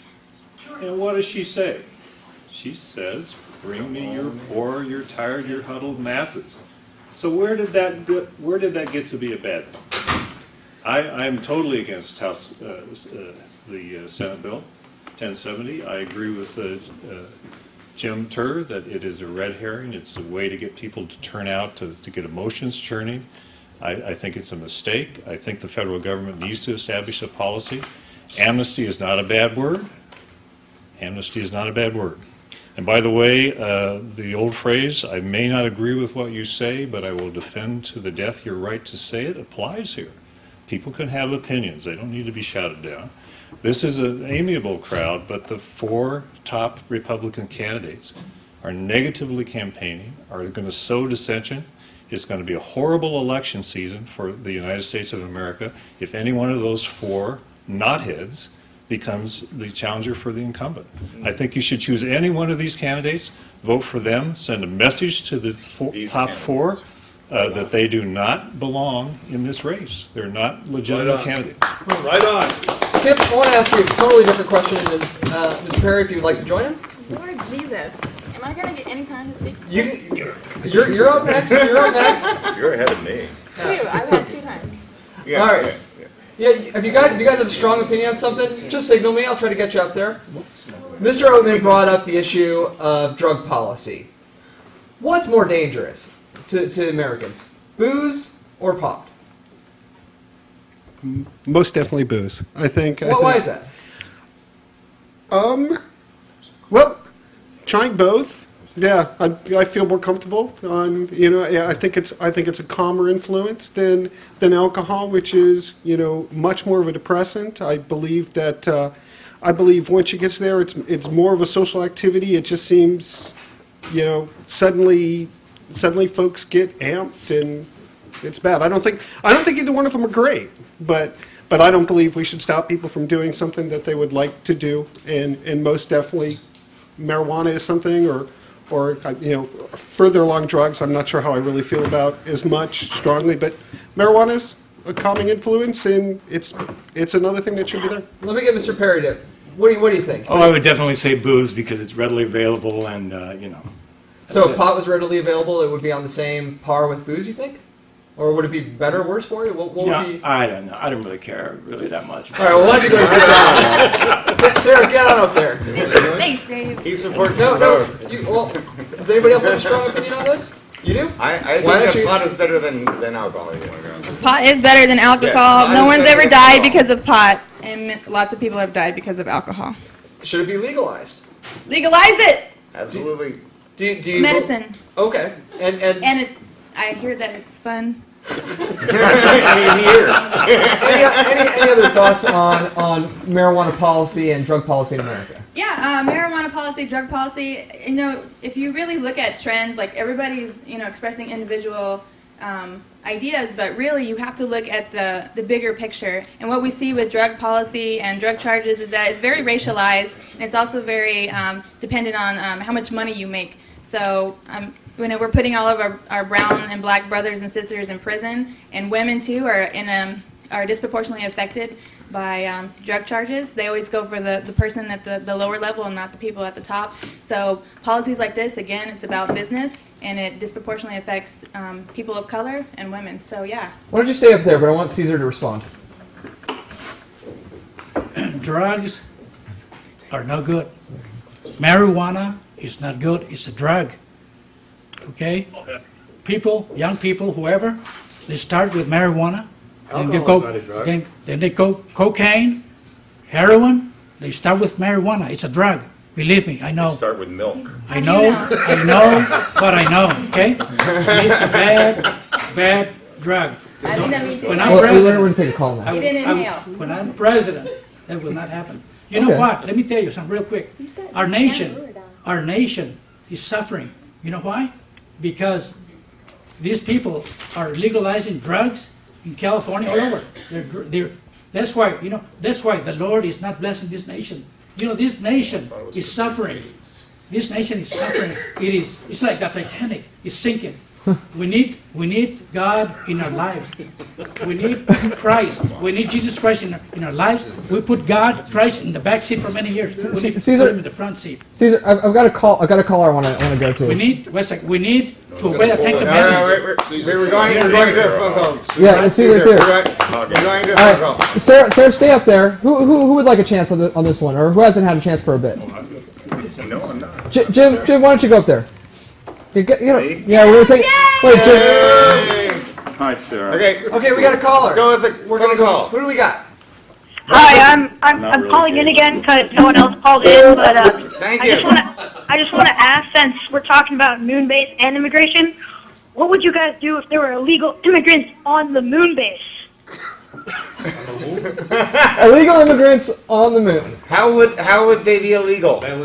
And what does she say? She says, "Bring me your poor, your tired, your huddled masses." So where did that get to be a bad thing? I am totally against House the Senate bill 1070. I agree with Jim Turr that it is a red herring. It's a way to get people to turn out to get emotions churning. I think it's a mistake. I think the federal government needs to establish a policy. Amnesty is not a bad word. Amnesty is not a bad word. And by the way, the old phrase, I may not agree with what you say, but I will defend to the death your right to say it, applies here. People can have opinions. They don't need to be shouted down. This is an amiable crowd, but the 4 top Republican candidates are negatively campaigning, are going to sow dissension. It's going to be a horrible election season for the United States of America if any one of those 4 knotheads becomes the challenger for the incumbent. I think you should choose any one of these candidates, vote for them, send a message to the top 4 that they do not belong in this race. They're not legitimate candidates. Right on. Kip, I want to ask you a totally different question, and Mr. Perry, if you would like to join him. Lord Jesus. Am I going to get any time to speak? You're up next. You're up next. You're ahead of me. 2. I've had 2 times. Yeah, All right. Yeah, if you guys have a strong opinion on something, just signal me. I'll try to get you up there. Mr. Oatman brought up the issue of drug policy. What's more dangerous? to Americans? Booze or pot? Most definitely booze. I think. Why is that? Well, trying both. Yeah, I feel more comfortable on, yeah, I think it's a calmer influence than alcohol, which is, much more of a depressant. I believe once you get there, it's more of a social activity. It just seems, suddenly folks get amped and it's bad. I don't think either one of them are great, but I don't believe we should stop people from doing something that they would like to do, and most definitely marijuana is something, or further along drugs, I'm not sure how I really feel about as much strongly, but marijuana is a calming influence, and it's another thing that should be there. Let me get Mr. Perry to. What do you think? Oh, I would definitely say booze because it's readily available and, So if pot was readily available, it would be on the same par with booze, you think? Or would it be better or worse for you? What would be? I don't know. I don't really care really that much. All right, well, why don't you go sit down? Sarah, get on up there. Thanks, Dave. He supports No, both. does anybody else have a strong opinion on this? You do? I think Why don't that you- pot is better than alcohol. Yes. Pot is better than alcohol. pot No is one's better ever than died alcohol. because of pot, and lots of people have died because of alcohol. Should it be legalized? Legalize it. Absolutely. Do you Medicine. Okay, And I hear that it's fun. any other thoughts on marijuana policy and drug policy in America? Yeah, marijuana policy, drug policy. If you really look at trends, like everybody's, expressing individual ideas, but really you have to look at the bigger picture. And what we see with drug policy and drug charges is that it's very racialized, and it's also very dependent on how much money you make. So we're putting all of our brown and black brothers and sisters in prison, and women too are disproportionately affected by drug charges. They always go for the person at the lower level and not the people at the top. So policies like this, again, it's about business, and it disproportionately affects people of color and women. So yeah. Why don't you stay up there, but I want Caesar to respond. Drugs are no good. Marijuana is not good. It's a drug. Okay? People, young people, whoever, they start with marijuana. Then they Alcohol's not a drug. Then they go cocaine, heroin. They start with marijuana. It's a drug. Believe me, I know. Start with milk. I know what I know, okay? It's a bad drug. I think that means When it- I'm We're president, going to take a call now. You didn't inhale. when I'm president, that will not happen. You know Okay. what? Let me tell you something real quick. Our nation is suffering. You know why? Because these people are legalizing drugs in California all over. That's why the Lord is not blessing this nation. This nation is suffering. This nation is suffering. It's like the Titanic. It's sinking. We need God in our lives. We need Christ. We need Jesus Christ in our lives. We put Christ in the back seat for many years. We need to Caesar- put him in the front seat. Caesar, I've got a caller I want to go to. We need to obey and take the No, message. we're going to a phone call. Yeah, Caesar. We're going to a phone call. Sarah, stay up there. Who would like a chance on this one, or who hasn't had a chance for a bit? No, I'm not. Jim, why don't you go up there? Me? Yeah, we're gonna take. Wait, Jim. Hi, Sarah. Okay, we got a caller. Let's go with the phone call. Who do we got? Hi, I'm Not really calling in good. again because no one else called in, but Thank I you. just want to ask, since we're talking about moon base and immigration, what would you guys do if there were illegal immigrants on the moon base? Illegal immigrants on the moon. How would they be illegal? How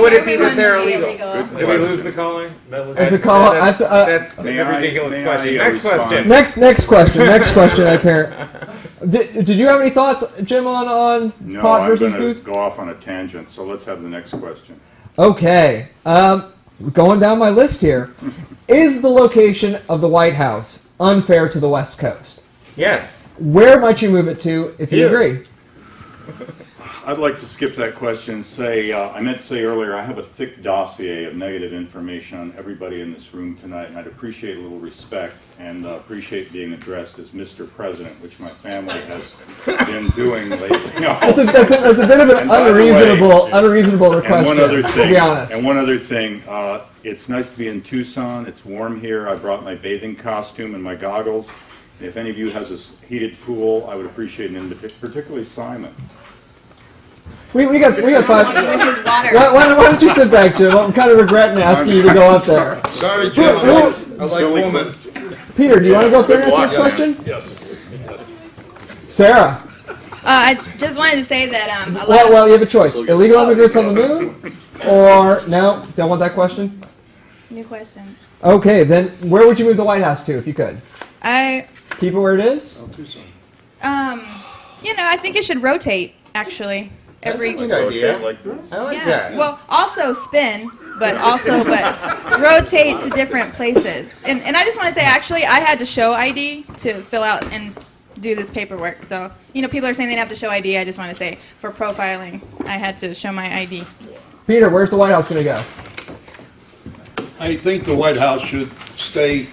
would it be that they're illegal? Did we lose the caller? As a caller, That's a May I- ridiculous may question. I Next question. next question, I parent. Did you have any thoughts, Jim, on No, pot I'm versus going to booze? go off on a tangent, so let's have the next question. Okay, going down my list here. Is the location of the White House unfair to the West Coast? Yes. Where might you move it to if you Here. agree? I'd like to skip that question and say, I meant to say earlier, I have a thick dossier of negative information on everybody in this room tonight, and I'd appreciate a little respect and appreciate being addressed as Mr. President, which my family has been doing lately. That's a bit of an And by the way, unreasonable request. And one other to thing, be honest. and one other thing, It's nice to be in Tucson. It's warm here. I brought my bathing costume and my goggles. And if any of you has a heated pool, I would appreciate an invitation, particularly Simon. We got 5. Drink his water. Why don't you sit back, Jim? I'm kind of regretting asking you to go up there. Sorry, Jim, I like women. Peter, do you want to go up there and answer this question? Yes. Sarah. I just wanted to say that a lot Well, you have a choice. Illegal immigrants on the moon, or no? Don't want that question. new question. Okay, then where would you move the White House to if you could? I Keep it where it is. I think it should rotate actually That's a good idea. Like this. I like yeah. that. Well, also spin, but rotate to different places. And I just want to say, actually, I had to show ID to fill out and do this paperwork. So, people are saying they have to show ID. I just want to say, for profiling, I had to show my ID. Peter, where's the White House going to go? I think the White House should stay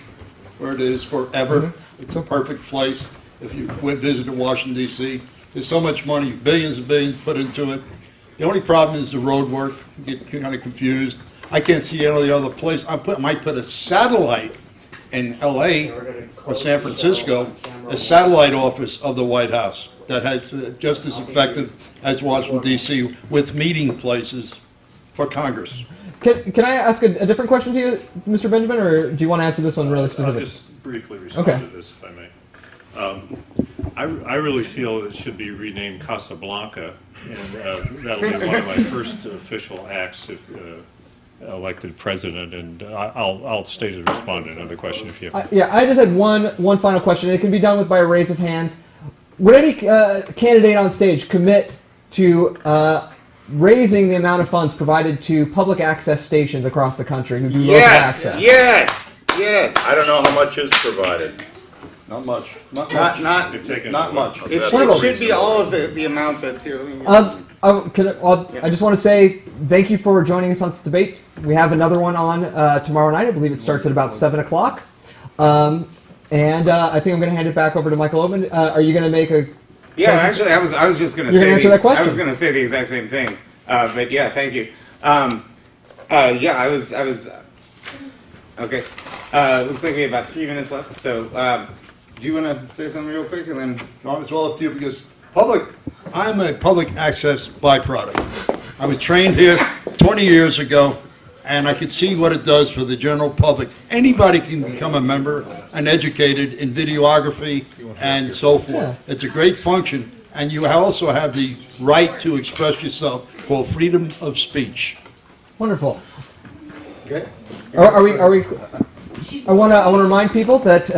where it is forever. It's a perfect place. If you went visited Washington, D.C., there's so much money, billions and billions put into it. The only problem is the road work. You get kind of confused. I can't see any other place. I might put a satellite in L.A. or San Francisco, a satellite office of the White House that has just as effective as Washington, D.C., with meeting places for Congress. Can I ask a different question to you, Mr. Benjamin, or do you want to answer this one really specific? I'll just briefly respond to this, if I may. I really feel it should be renamed Casablanca, and that'll be one of my first official acts if elected president. And I'll stay to respond to another question if you have. I just had one final question. It can be done by a raise of hands. Would any candidate on stage commit to raising the amount of funds provided to public access stations across the country who do local access? Yes. I don't know how much is provided. Not much. Not much. It should be all of the amount that's here. I just want to say thank you for joining us on this debate. We have another one on tomorrow night. I believe it starts at about 7 o'clock. And I think I'm going to hand it back over to Michael Oben. Are you going to make a... Yeah, actually, I was just going to say... answer that question? I was going to say the exact same thing. But yeah, thank you. I was... Okay. Looks like we have about 3 minutes left. So do you want to say something real quick? And then... No, it's all up to you because I'm a public access byproduct. I was trained here 20 years ago, and I could see what it does for the general public. Anybody can become a member and educated in videography and so forth. Yeah. It's a great function, and you also have the right to express yourself, called freedom of speech. Wonderful. Okay. Are we? I want to remind people that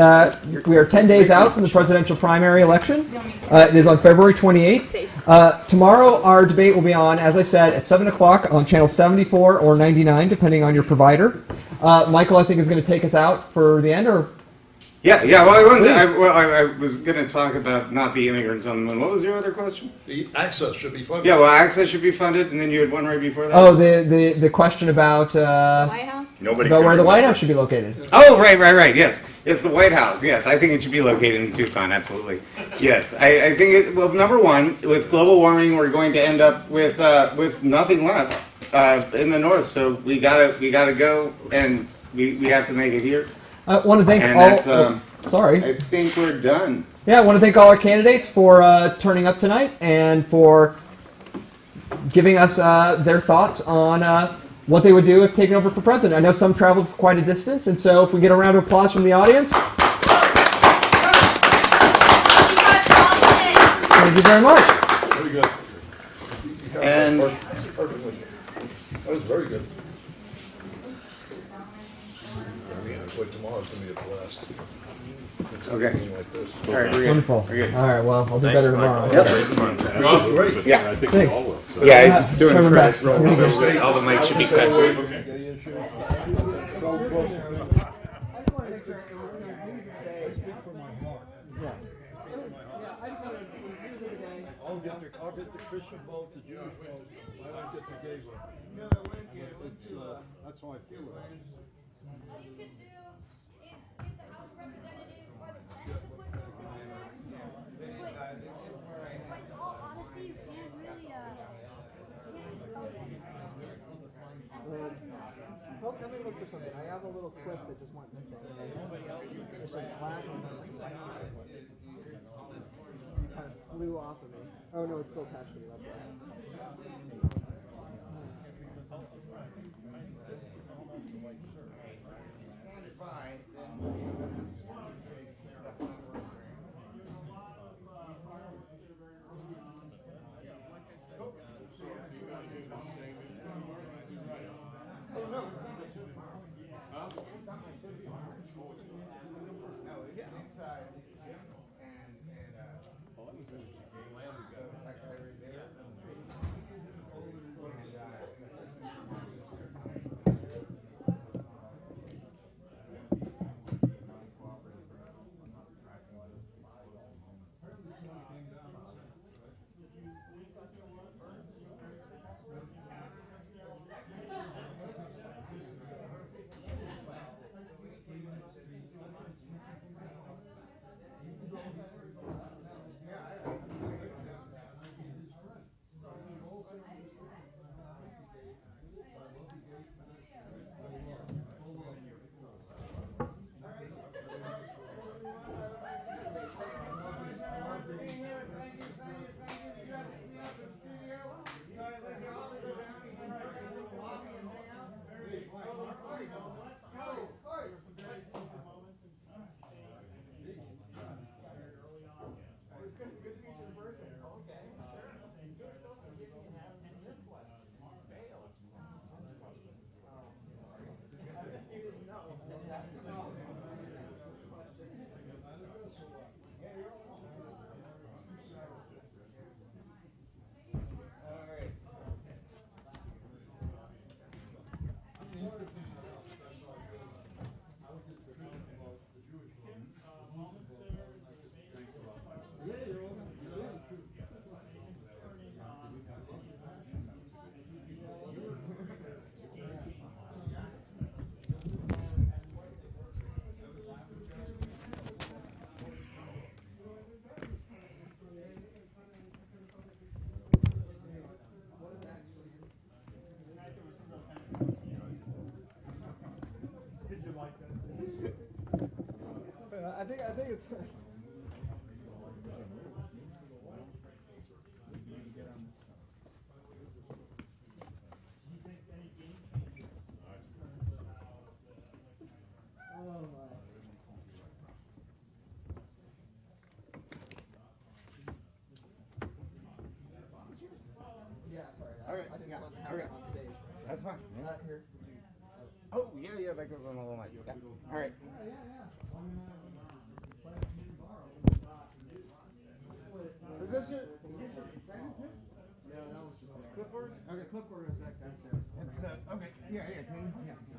we are 10 days out from the presidential primary election. It is on February 28th. Tomorrow, our debate will be on, as I said, at 7 o'clock on channel 74 or 99, depending on your provider. Michael, I think, is going to take us out for the end, or? Yeah. Well, I was going to talk about not the immigrants on the moon. What was your other question? The access should be funded. Yeah, well, access should be funded, and then you had one right before that. Oh, the question about White House? about where the White House should be located. Oh, right. Yes, the White House. Yes, I think it should be located in Tucson. Absolutely. Yes, I think it. Well, number one, with global warming, we're going to end up with nothing left in the north. So we gotta go, and we have to make it here. I want to thank And all. that's, sorry. I think we're done. Yeah, I want to thank all our candidates for turning up tonight and for giving us their thoughts on what they would do if taken over for president. I know some traveled quite a distance, and so if we get a round of applause from the audience. Thank you very much. Very good. And Perfectly. That was very good. Tomorrow's going to be a blast. okay. Like this. All right, we're good. Wonderful. We're good. All right, well, I'll do better tomorrow. Great. Yeah. I think Thanks. we all will. So. Yeah, it's doing Try my credits. best. I'm gonna go. All the mics should be cut. I'll get the Christian vote, the Jewish vote. I don't get the gay vote. That's how I feel about it. Honesty, you can't really let me look for something. I have a little clip that just went missing. It's like black and it kind of flew off of me. Oh no, it's still attached to me. That's right. Stand by, then step on the road. No, it's inside. And so that guy right there. I think it's. Oh my. Yeah, sorry. Okay, I didn't yeah, want to have it on stage. That's fine. Here. Oh, yeah, that goes on the little mic. Yeah. All right. Is this your pen? Yeah, that was just Clipboard? Okay, clipboard is downstairs. It's the, okay, yeah, can you? Yeah.